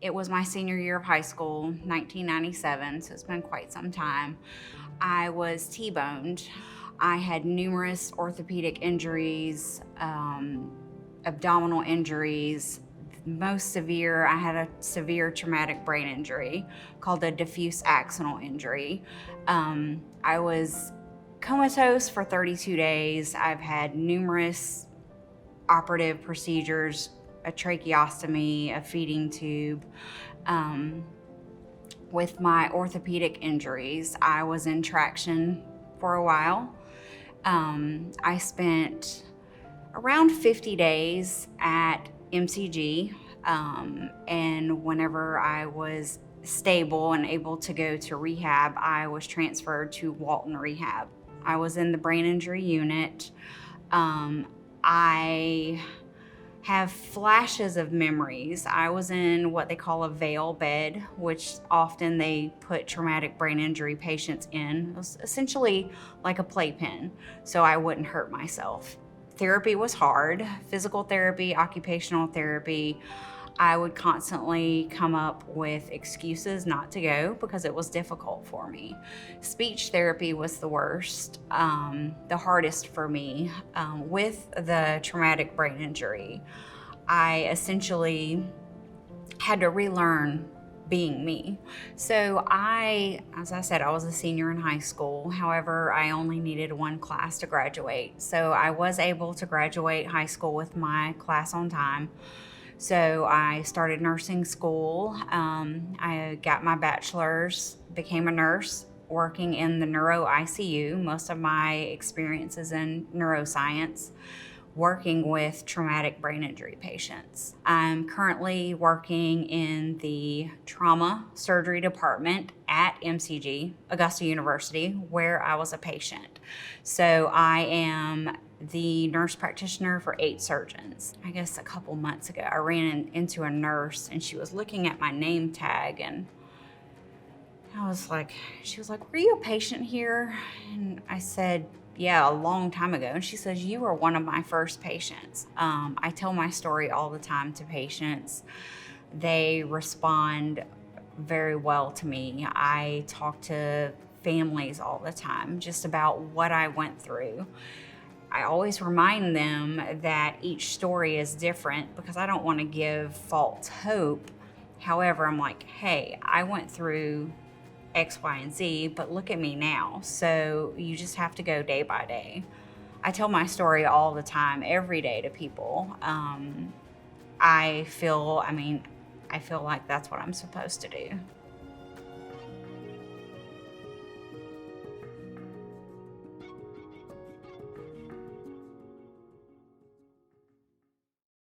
It was my senior year of high school, 1997, so it's been quite some time. I was T-boned. I had numerous orthopedic injuries, abdominal injuries. Most severe, I had a severe traumatic brain injury called a diffuse axonal injury. I was comatose for 32 days. I've had numerous operative procedures, a tracheostomy, a feeding tube. With my orthopedic injuries, I was in traction for a while. I spent around 50 days at MCG, and whenever I was stable and able to go to rehab, I was transferred to Walton Rehab. I was in the brain injury unit. I have flashes of memories. I was in what they call a veil bed, which often they put traumatic brain injury patients in. It was essentially like a playpen, so I wouldn't hurt myself. Therapy was hard, physical therapy, occupational therapy. I would constantly come up with excuses not to go because it was difficult for me. Speech therapy was the worst, the hardest for me. With the traumatic brain injury, I essentially had to relearn being me. So as I said, I was a senior in high school. However, I only needed one class to graduate. So I was able to graduate high school with my class on time. So I started nursing school. I got my bachelor's, became a nurse, working in the neuro ICU. Most of my experience is in neuroscience, working with traumatic brain injury patients. I'm currently working in the trauma surgery department at MCG, Augusta University, where I was a patient. So I am the nurse practitioner for 8 surgeons. I guess a couple months ago, I ran into a nurse and she was looking at my name tag, and she was like, "Were you a patient here?" And I said, "Yeah, a long time ago." And she says, "You were one of my first patients." I tell my story all the time to patients. They respond very well to me. I talk to families all the time just about what I went through. I always remind them that each story is different because I don't want to give false hope. However, I'm like, hey, I went through X, Y, and Z, but look at me now. So you just have to go day by day. I tell my story all the time, every day to people. I feel like that's what I'm supposed to do.